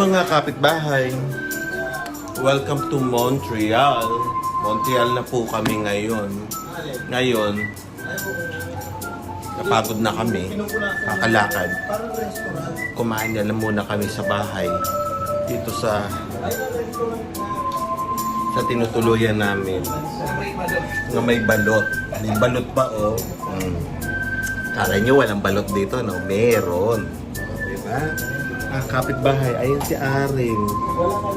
Mga kapitbahay, welcome to Montreal. Montreal na po kami ngayon. Ngayon, napagod na kami, kakalakad. Kumain na lang muna kami sa bahay. Dito sa tinutuluyan namin. Na may balot. May balot pa oh. Kala nyo walang balot dito, no? Meron. Diba? Kapitbahay, ayun si Aring.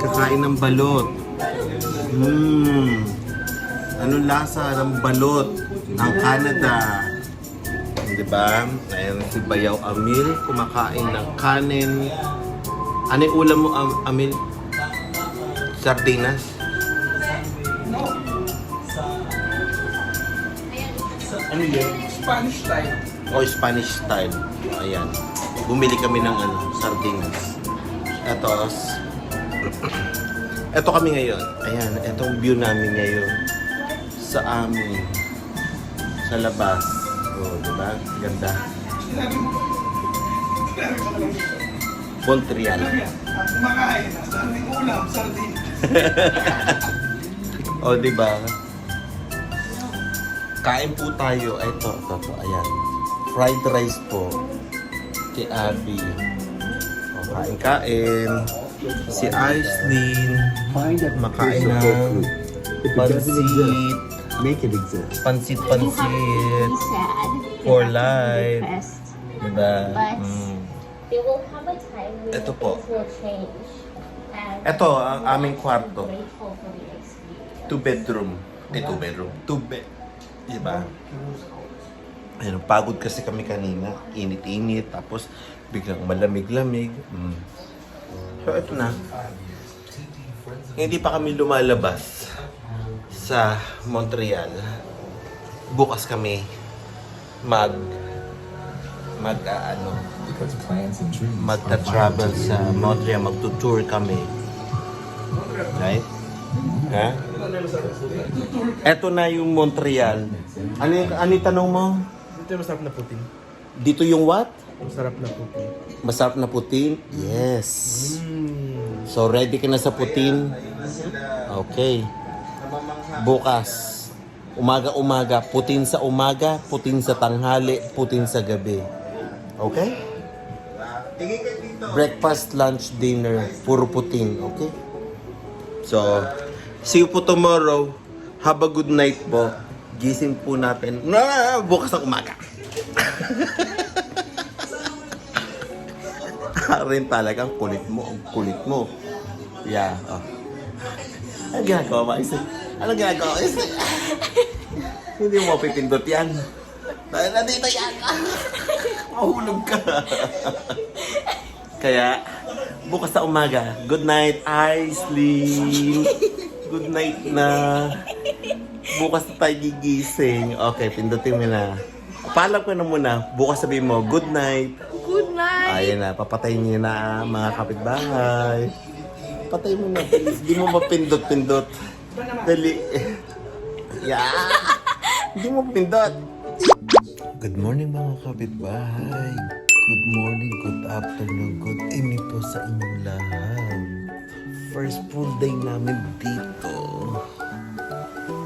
Kakain ng balot. Anong lasa ng balot ng Canada? Diba? Ayun si Bayaw Amil, kumakain ng kanin. Ano yung ulam mo, Amil? Sardinas? Ano yun? Spanish style. O Spanish style. Ayan. Bumili kami ng sardinas. Ito kami ngayon. Ayan, itong view namin ngayon sa amin. Sa labas. O, diba? Ganda. Montreal. At kumakain. Sarding ulam, sardin. O, diba? Kain po tayo. Ito. Ayan. Fried rice po. Kay Abby. O, kain. Si Aislinn. Makain ng pansit. Make it exist. Pansit. For For life. Diba? There will come a time when Ito po. things will change. And Ito, ang aming kwarto. grateful for the experience. 2 bedroom. 2 bedroom. 2 bed. Diba? Ayun, pagod kasi kami kanina. Init-init. Tapos, biglang malamig-lamig. So, ito na. Hindi pa kami lumalabas sa Montreal. Bukas kami magta-travel sa Montreal. Magtutour kami. Right? Ha? Ito na yung Montreal. Ano yung tanong mo? Ito yung masarap na puting. Dito yung what? Masarap na puting. Masarap na putin? Yes. So, ready ka na sa putin? Okay. Bukas. Umaga-umaga. Putin sa umaga, putin sa tanghali, putin sa gabi. Okay? Breakfast, lunch, dinner, puro putin. Okay? So, see you po tomorrow. Have a good night po. Gising po natin. Bukas ng umaga. Rin talagang kulit mo. Ang kulit mo. Yeah. Oh. Anong ginagawa mo, Isay? Anong ginagawa mo, Isay? Hindi mo mapipindot yan. Dahil nandito yan. Mahulog ka. Kaya, bukas sa umaga. Good night, Aislinn. Good night na. Bukas na tayo gigising. Okay, pindutin mo na. Paalam ko na muna. Bukas sabihin mo, good night. Good night! Ayun na, papatayin niyo na mga kapitbahay. Patay mo na, please. Di mo mapindot-pindot. Dali. Yeah. Di mo mapindot. Good morning mga kapitbahay. Good morning, good afternoon, good evening po sa inyong lahat. First full day namin dito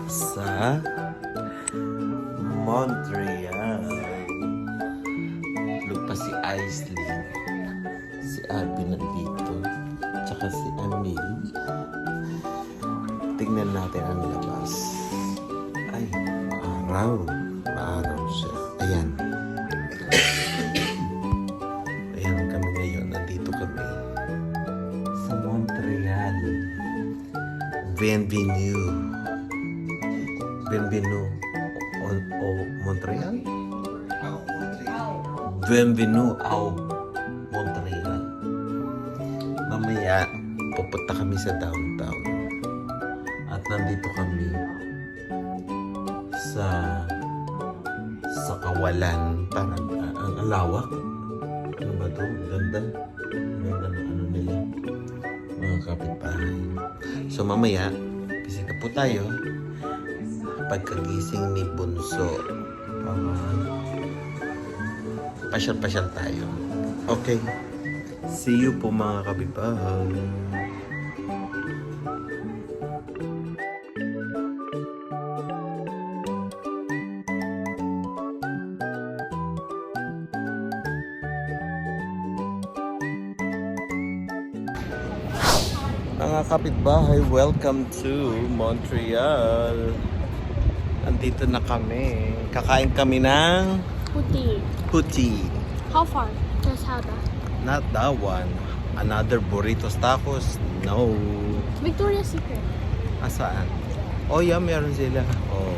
sa Montreal. Lupa si Aislinn. Si Abby nandito. Tsaka si Amil. Tingnan natin ang labas. Ay, araw. Maaraw siya. Ayan. Ayan kami ngayon. Nandito kami sa Montreal. Bienvenue. Bienvenue. O Montreal? Bienvenue au Montreal. Mamaya, pupunta kami sa downtown. At nandito kami sa kawalan. Parang ang lawak. Ano ba ito? Ganda. Ganda ng ano nila. Mga kapitbahay. So mamaya, bisita po tayo. Pagkagising ni Bunso. Pasyal-pasyal tayo. Okay. See you po mga kapitbahay. Mga kapitbahay, welcome to Montreal. Andito na kami. Kakain kami ng Puti. puti. How far? Just how the Not that one. Another burritos tacos. No. Victoria's Secret. Asaan? Oh, yeah, meron sila. Oh.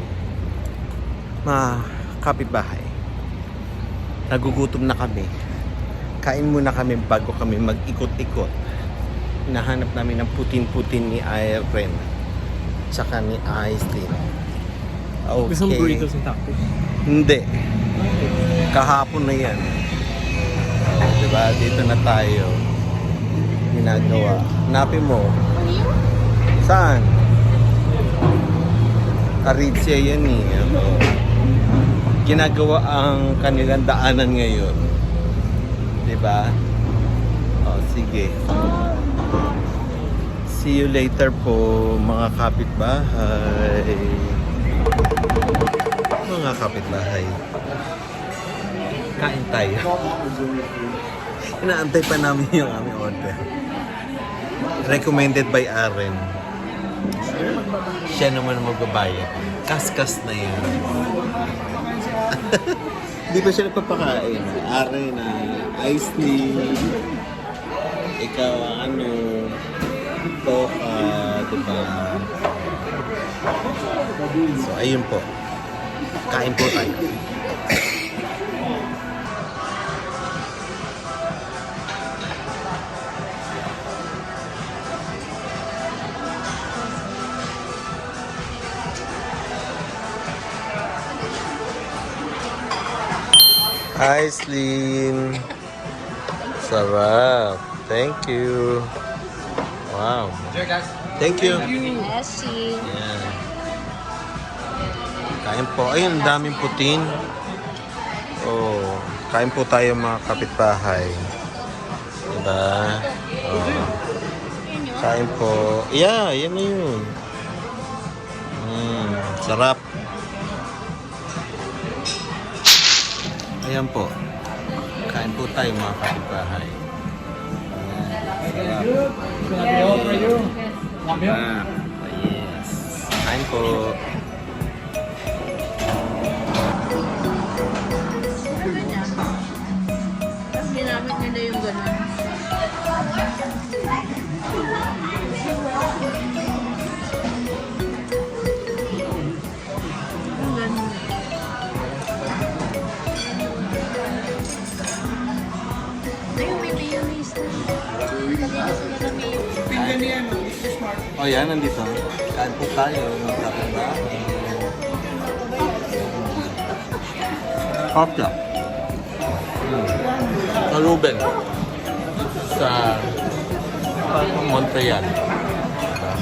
Mga kapitbahay. Nagugutom na kami. Kain muna kami bago kami mag-ikot-ikot. Hinahanap namin ng putin-putin ni Irene. Tsaka ni Ice din. Okay. Gusto mong burritos ng taco? Hindi. Kahapon na yan. Oh, diba? Dito na tayo. Ginagawa. Hanapin mo. Saan? Aritzia yan eh. Oh. Ginagawa ang kanilang daanan ngayon. Diba? Oh, sige. See you later po mga kapitbahay. Mga kapitbahay. Kain tayo. Inaantay pa namin yung aming order. Recommended by Aren. Siya naman ang magbabayad. Kaskas na yun. Di ba siya nagpapakain? Aren, iced tea. Ikaw, toka, diba? So, ayun po. Kain po tayo. Hi, Slim. Sarap. Thank you. Wow. Enjoy, guys. Thank you. Messi. Yan. Kain po. Ayun, ang daming putin. Oh, kain po tayo mga kapitbahay. Diba? Oh. Kain po. Yeah, yan na yun. Sarap. Ayan po. Kain po tayo mga kapitbahay. Ah, yes. Kain po. Ginamit nila yung gano'n. Yung gano'n. Ayun, may mayonnaise na. Kanina sila na mayonnaise. Pinggan niya, no? Smart. Oh, yan. Nandito. Kain po tayo mga kapitbahay. Hopla. Ruben. Sa Montreal. Okay.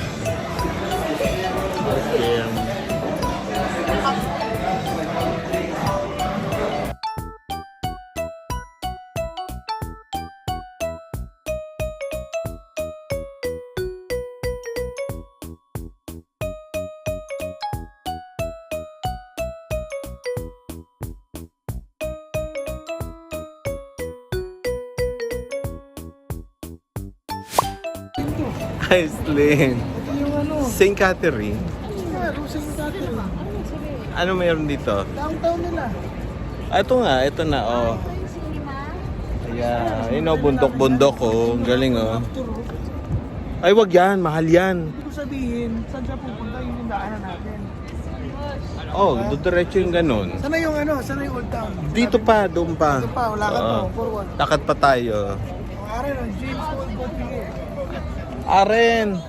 Iceland. St. Catherine. Ano mayroon dito? Downtown nila. Ah, ito nga, ito na, oh. Ayan, yun oh, bundok-bundok, oh. Ang galing, oh. Ay, wag yan, mahal yan. Ibig sabihin, saan siya pupunta yung daanan natin? Oh, diretso yung ganun. Sana yung Old Town? Dito pa, doon pa. Dito pa, wala ka Oo. to, forward. Lakad pa tayo. Are, James Coffee. Aren!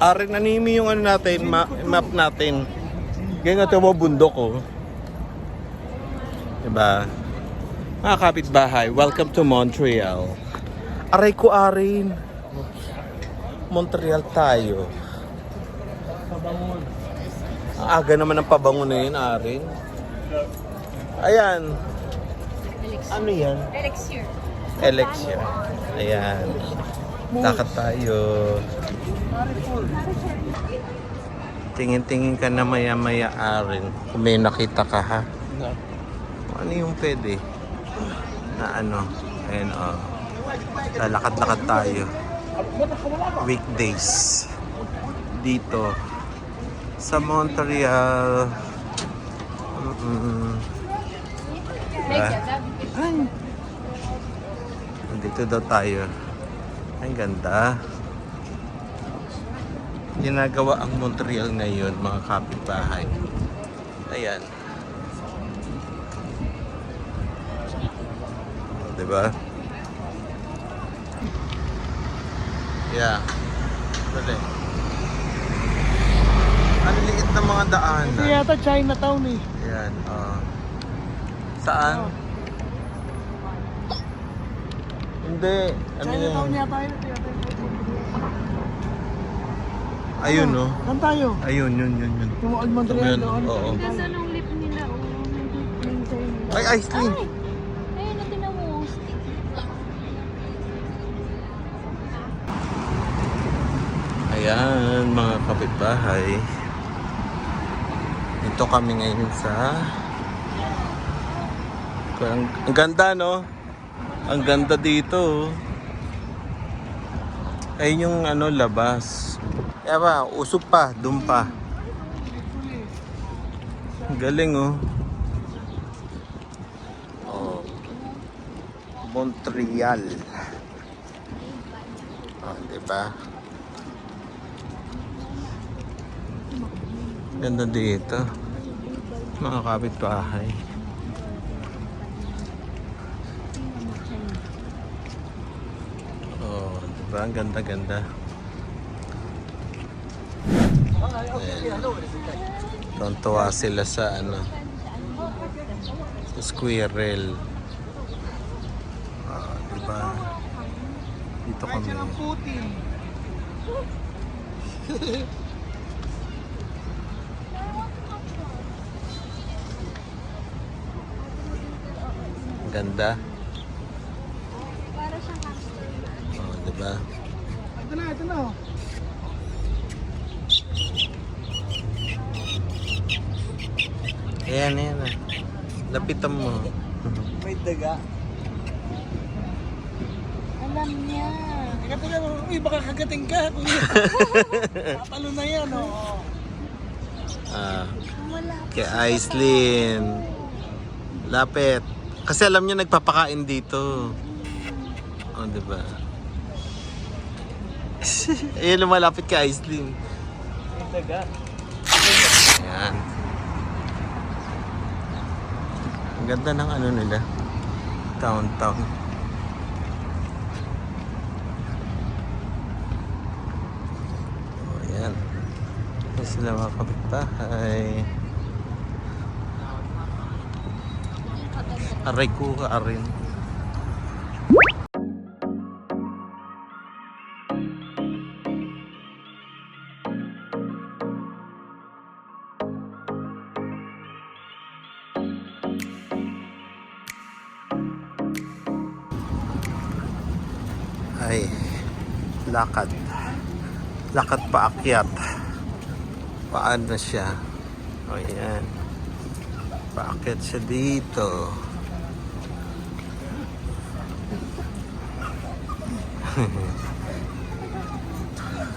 Aren, nanimi yung ano natin, map natin. Ganyan ito mo bundok, oh. Diba? Mga kapitbahay, welcome to Montreal. Aray ko, Aren. Montreal tayo. Ang aga naman ng pabango na yun, Aren. Ayan. Ano yan? Elixir. Elixir. Ayan. Lakad tayo. Tingin-tingin ka na maya-maya arin. Kung may nakita ka ha. Ano yung pwede? Na ano? Ayan o. Lalakad-lakad tayo. Weekdays. Dito. Sa Montreal. Ay. Dito daw tayo. Ang ganda. Ginagawa ang Montreal ngayon, mga kapitbahay. Ayan. Diba? Yeah. Dali. Ang liit ng mga daan. Ito yata Chinatown eh. Ayan. Saan? Hindi. Ano Chinatown yan? yata yun. Ayun, no? Saan tayo? Ayun, yun. Yung Old Montreal Ayun, doon. oo. Ang ganda ng lip nila. Oh, may lip cleanser nila. Ay, ice cream. Ay! Ayun, natin na mo. Stick. Ayan, mga kapitbahay. Ito kami ngayon sa... Ang ganda, no? Ang ganda dito. Ayun yung ano, labas. Kaya ba, usok pa, doon pa. Ang galing, oh. Oh. Montreal. Oh, diba? Ganda dito. Mga kapitbahay. Oh, diba? Ang ganda-ganda. Tontuwa sila sa ano, sa squirrel. Diba? Dito kami. Siya ng Putin. Ganda. Para siyang hamster. Oh, diba? Ito na. Ayan. Lapitan mo. May daga. Alam niya. Teka, uy, baka kagating ka. Papalo na yan, oh. Wala. Kay Aislinn. Lapit. Kasi alam niya nagpapakain dito. Oh, diba? Ayan, lumalapit kay Aislinn. May daga. Ayan. Ang ganda ng ano nila. Downtown. Oh, ayan. Ayan sila mga kapitbahay. Aray ko ka arin. Ay, lakad. Lakad paakyat. Paano siya? O yan. Paakyat siya dito.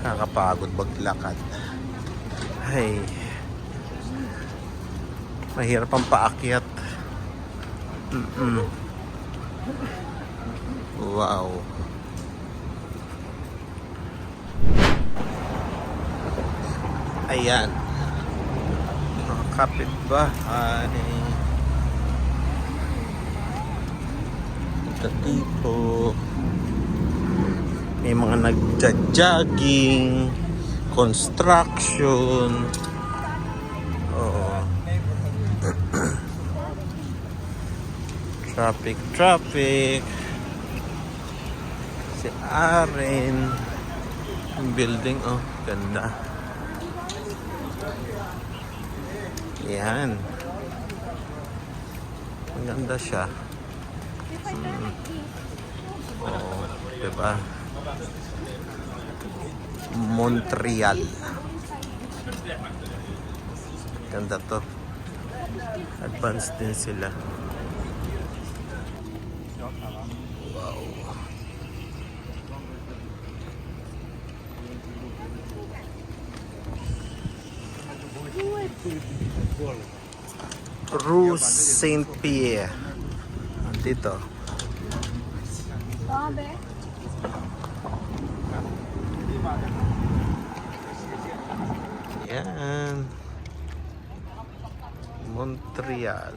Nakakapagod maglakad. Ay. Mahirap ang paakyat. Wow. Ayan. Mga kapitbahay. Ito tipo. May mga nagja-jogging, construction. Oo. Traffic. Si Aren. Yung building, oh, ganda. Yan. Ang ganda siya. Oo, diba? Montreal. Ganda to. Advanced din sila. Wow. Rue Saint-Pierre. Dito. Yan. Montreal.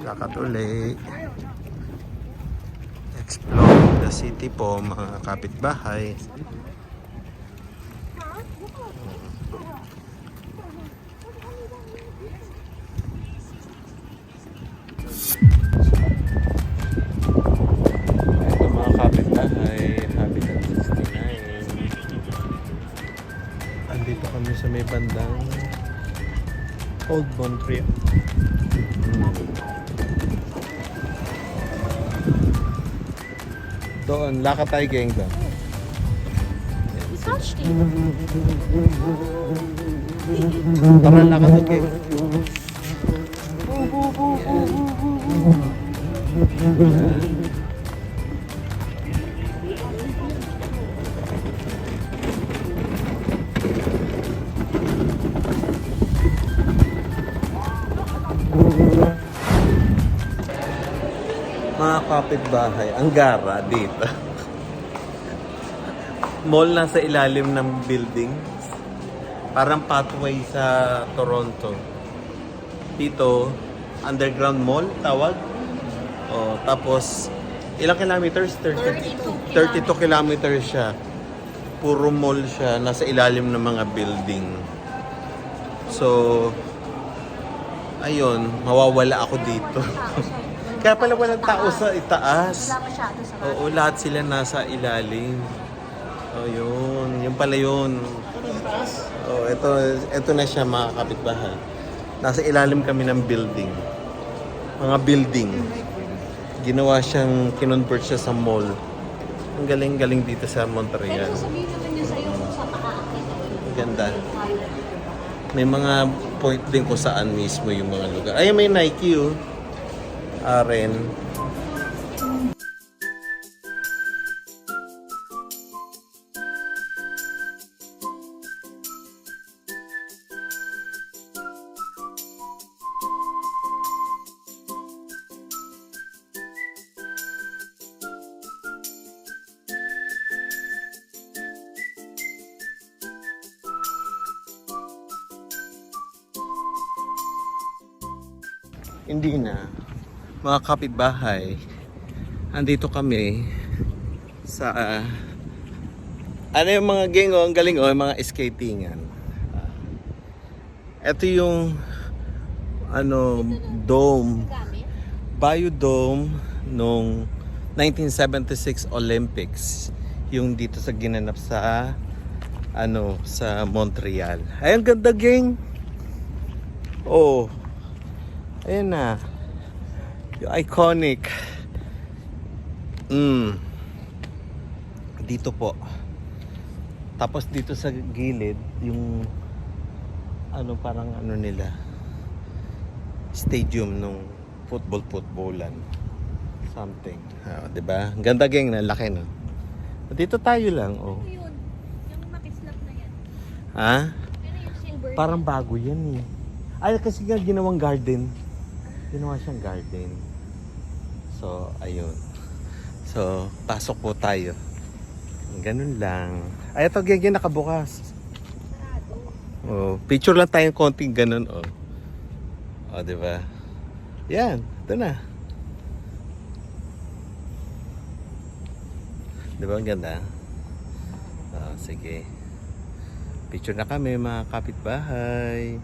Kakatuloy. Explore the city po, mga kapitbahay. Ito mga kapitbahay, Habitat 69. Andito kami sa may bandang Old Montreal. Doon, lakad tayo geng doon. Tara, lakad tayo geng. Mga kapitbahay, ang gara dito. Mall na sa ilalim ng building. Parang pathway sa Toronto. Dito, underground mall, tawag. O, tapos, ilang kilometers? 32 kilometers siya. Puro mall siya, nasa ilalim ng mga building. So, ayun, mawawala ako dito. Kaya pala walang tao sa itaas. Wala masyado sa Oo, lahat sila nasa ilalim. Oh, yun. Yun pala yun. Oh, ito na siya mga kapitbahay. Nasa ilalim kami ng building. Mga building. Ginawa siyang, kinonvert siya sa mall. Ang galing-galing dito sa Montreal. Pero sasabihin naman niya sa'yo kung saan makaakit. Ganda. May mga point din kung saan mismo yung mga lugar. Ay, may Nike oh. Aren. Hindi na. Mga kapitbahay, andito kami sa ano yung mga gengo, ang galing oh, yung mga skatingan. Ito yung ano, dome, Bayou Dome nung 1976 Olympics, yung dito sa ginanap sa ano, sa Montreal. Ay, ang ganda, gang. Oh. Ayan na. Yung iconic. Dito po. Tapos dito sa gilid, yung ano, parang ano nila, stadium nung footballan. Something. Diba? Ang ganda, gang, na laki, no? Dito tayo lang, oh. Ito yun. Yung makislap na yan. Ha? Pero yung silver. Parang bago yan, eh. Ay, kasi nga ginawang garden. Ginawa siyang garden. So, ayun. So, pasok po tayo. Ganun lang. Ay, ito, gigi, nakabukas. Oh, picture lang tayong konting ganun, oh. Oh, di ba? Yan, ito na. Di ba, ang ganda? Oh, sige. Picture na kami, mga kapitbahay.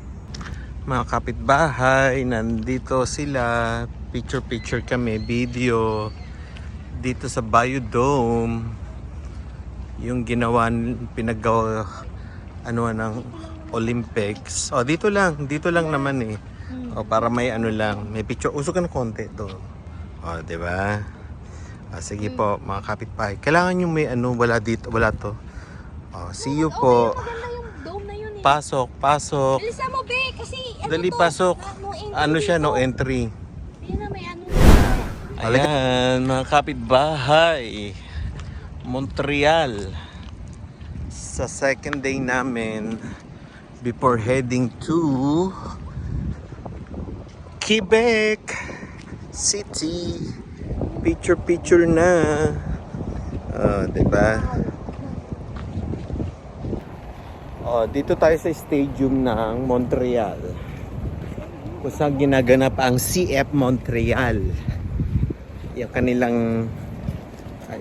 Mga kapitbahay, nandito sila. Picture kami, video. Dito sa Bayou Dome. yung pinaggawa ano ng Olympics. Oh, dito lang naman eh. Oh, para may ano lang, may picture. Uso ka ng konti doon. Oh, 'di ba? Sige po, mga kapitbahay. Kailangan yung may ano, wala dito, wala to. Oh, see you po. Maganda yung dome na yun eh. Pasok. Bilisan mo, be, kasi ano Dali, to? pasok. No entry Ano siya, dito. no entry. Yun na, may ano. Ayan, mga kapitbahay. Montreal. Sa second day namin before heading to Quebec City. Picture na. Diba? Dito tayo sa stadium ng Montreal. Kung saan ginaganap ang CF Montreal. Yung kanilang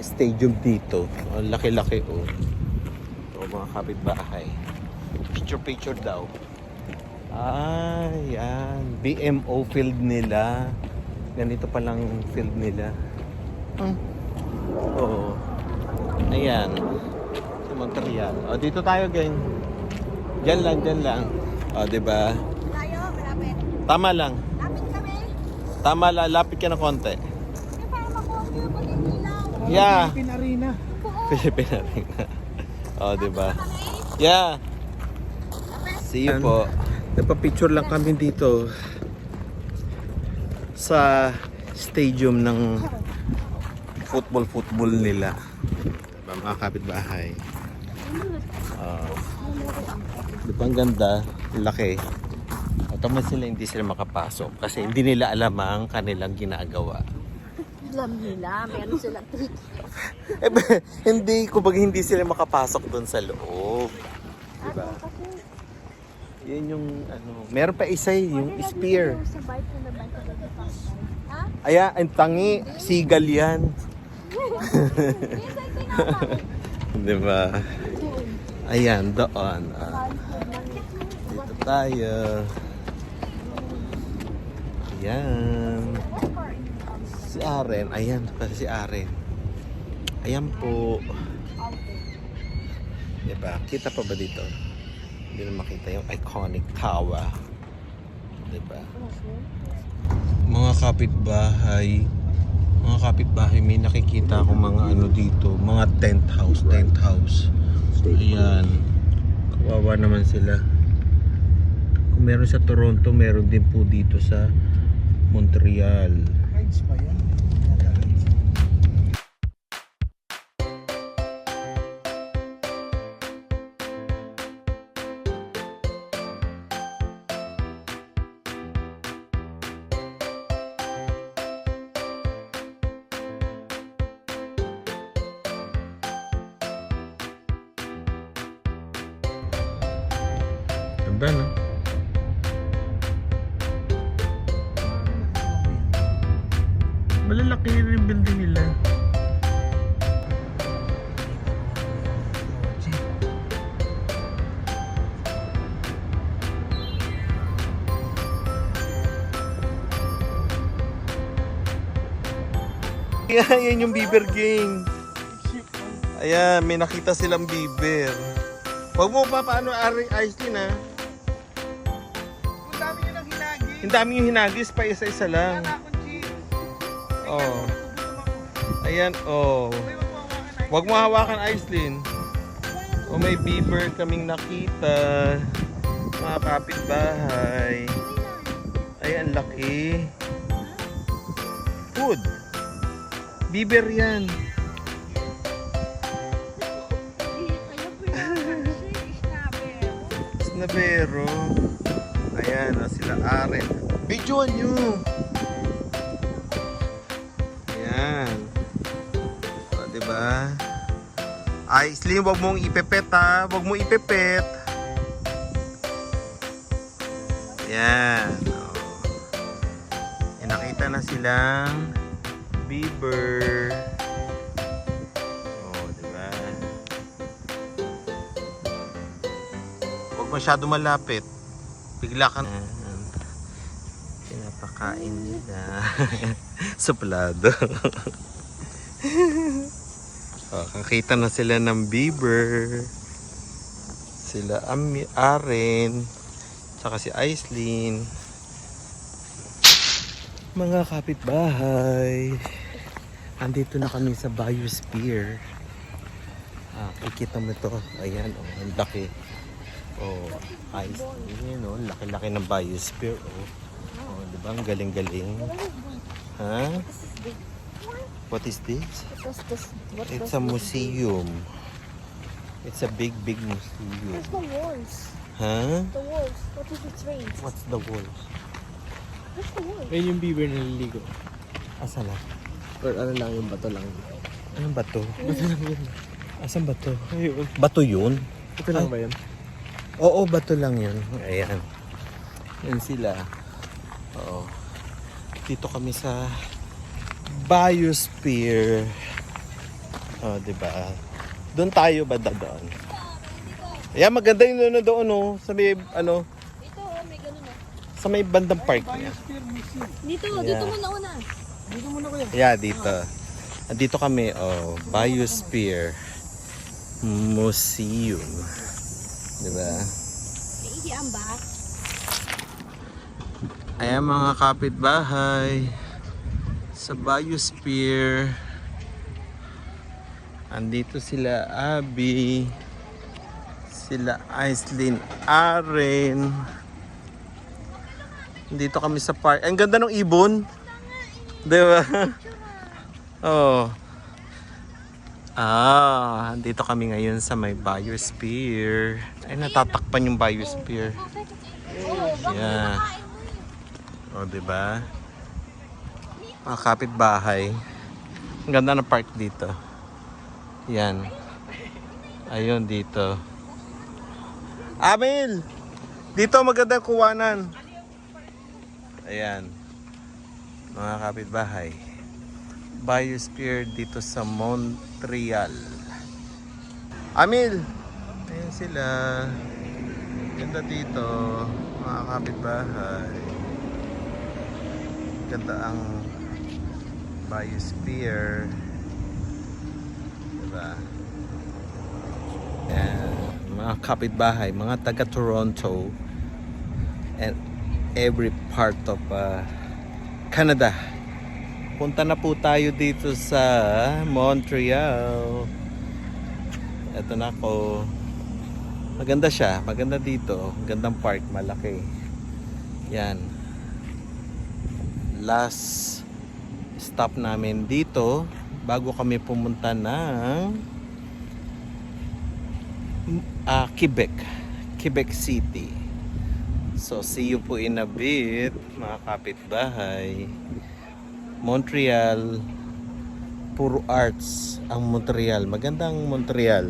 stadium dito. Laki-laki oh. Mga kapitbahay. Picture daw. Yan. BMO field nila. Ganito palang field nila. Oo. Ayan. Sa Montreal. Dito tayo, gang. Diyan lang. Diba? Tayo, malapit. Tama lang. Lapit kami. Tama lang. Lapit ka na konti. Kasi para makuha ko yung pag-ilaw. Yeah. Pinarina. Philippine Arena. Diba? Yeah. See you po. Nagpa-picture lang kami dito sa stadium ng football nila. Diba, mga kapitbahay? Diba ang ganda? Laki. At naman hindi sila makapasok kasi hindi nila alam ang kanilang ginagawa. Alam nila, meron silang trick. Hindi, kumbaga hindi sila makapasok doon sa loob. Diba? Yun yung ano, meron pa isa yung spear. Sa bike na bike na ha? Aya, ang tangi, sigal yan. Diba? Ayan, doon. Dito tayo. Ayan. Si Aren, ayan kasi si Aren. Ayan po. Diba? Kita pa ba dito? Hindi na makita yung iconic tower. Diba? Mga kapitbahay, may nakikita akong mga ano dito, mga tent house. Ayan. Kawawa naman sila. Kung meron sa Toronto, meron din po dito sa Montreal. Rides pa yan. Ganda, no? Malalaki rin yung building nila. Yan yung Beaver Gang. Ayan, may nakita silang beaver. Huwag mo pa paano Aislinn ha. Ang dami nyo nang hinagi. Ang dami yung hinagis pa isa-isa lang. Wala akong chill. Oh. Nagugutom ako. Ayan, oh. May magpawakan ay. Huwag mo hawakan, Aislinn. O may beaver kaming nakita. Mga kapitbahay. Ayan, laki. Food. Beaver yan. Snabero. Ayan, sila Aren. Videoan nyo. Ayan. O, diba? Aislinn, wag mong ipepet ha. Wag mo ipepet. Ayan. O. Ayan, nakita na silang beaver. O, diba? Huwag masyado malapit. Bigla ka na. Pinapakain nila. Suplado. Oh, kakita na sila ng Bieber. Sila Aren. Tsaka si Aislinn. Mga kapitbahay. Andito na kami sa Biosphere. Kikita mo ito. Ayan, oh, ang laki. Oh, Aislinn, oh, laki-laki ng Biosphere. Oh, oh, diba? Ang galing-galing. Ha? What is this? It's a museum. It's a big museum. There's the walls. Huh? The walls. What if it's rains? What's the walls? What's the walls? Ayun yung beaver na naliligo. Asan na? Or ano lang, yung bato lang. Anong bato? Bato lang yun. Asan bato? Ayun. Bato yun? Ito lang ba yan? Oo, bato lang yun. Ayan. Yan sila. Oo. Dito kami sa Biosphere. Oh, diba? Doon tayo ba doon? Ayan, maganda yung doon, no? Sa may, ano, Ito, may ganun na. sa may bandang park niya. Dito, Yeah. dito muna una. Dito muna kuya. Yeah, dito. Dito kami, oh, Biosphere Museum. Diba? May ihian ba? Ayan mga kapitbahay. Sa Biosphere. Andito sila Abby. Sila Aislinn Aren. Dito kami sa park. Ang ganda ng ibon. Diba? Oh. Dito kami ngayon sa may Biosphere. Ay, natatakpan yung Biosphere. Yeah. Oh, diba? Mga kapitbahay. Ang ganda ng park dito. Yan. Ayun dito. Amil! Dito maganda kuwanan. Ayan. Mga kapitbahay. Biosphere dito sa Montreal. Amil! Ayan sila. Ganda dito. Mga kapitbahay. Ganda ang Biosphere. Diba? Ayan. Mga kapitbahay, mga taga Toronto and every part of Canada. Punta na po tayo dito sa Montreal. Ito na ako. Maganda siya, maganda dito. Gandang park, malaki. Yan. Last stop namin dito bago kami pumunta ng Quebec City. So see you po in a bit mga kapitbahay. Montreal, puro arts ang Montreal. Magandang Montreal.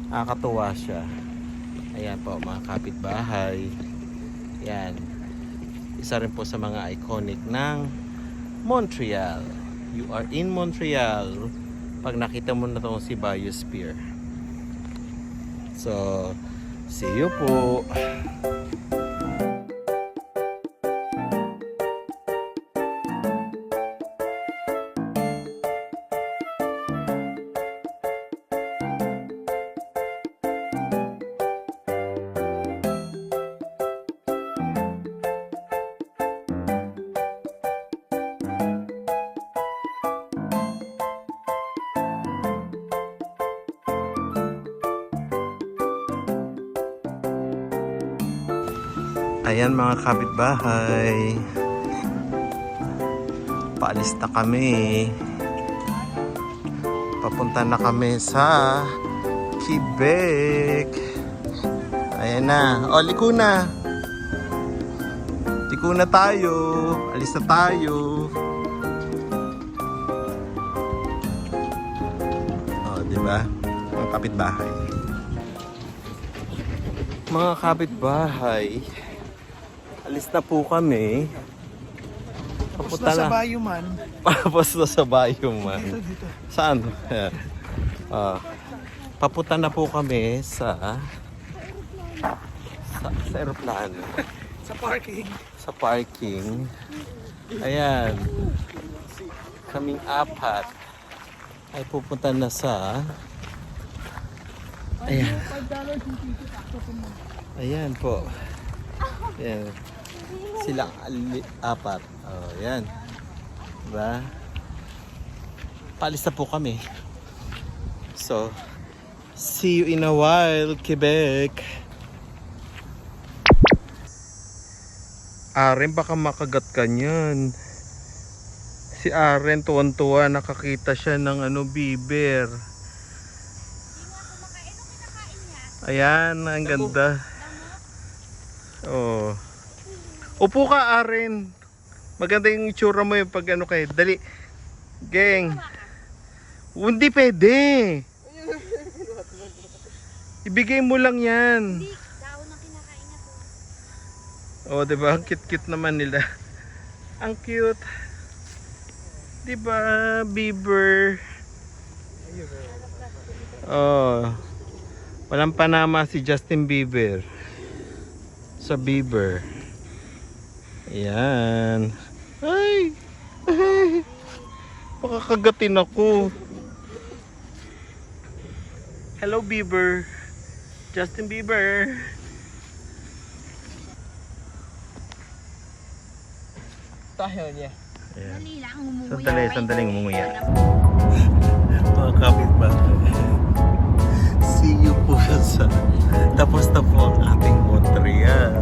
Nakakatuwa siya. Ayan po mga kapitbahay. Yan. Isa rin po sa mga iconic ng Montreal. You are in Montreal pag nakita mo na itong si Biosphere. So, see you po. Ayan mga kapitbahay. Paalis na kami. Papunta na kami sa Quebec. Ayan na. O, liko na. Liko na tayo. Alis na tayo. O, diba? Mga kapitbahay. Mga kapitbahay. Alis na po kami. Papunta Sa na. Bayuman. Tapos na sa Bayuman. Dito. Saan? Ayan. Papunta na po kami sa aeroplano. Sa parking. Sa parking. Ayan. Kaming apat. ay pupunta na sa ayan. Ayan po. Ayan. Silang apat. Oh, ayan. Diba? Paalis na po kami. So, see you in a while, Quebec. Aren, baka makagat ka niyan. Si Aren, tuwan-tuwa, nakakita siya ng beaver. Ayan, ang ganda. Oh. Upo ka, Aren. Maganda yung itsura mo yung pag kayo. Dali. Geng. Hindi pwede. Ibigay mo lang yan. Hindi, daon na kinakain niya po. Oh, 'di ba? Ang cute-cute naman nila. Ang cute. 'Di ba, beaver? Oh. Walang panama si Justin Bieber. Sa beaver. Ayan. Ay. Ay. Pakakagatin ako. Hello, Bieber. Justin Bieber. Tayo niya. Ayan. Dali lang, umuwi. Sandali, umuya. Mga kapitbahay. See you po sa tapos na po ang ating Montreal.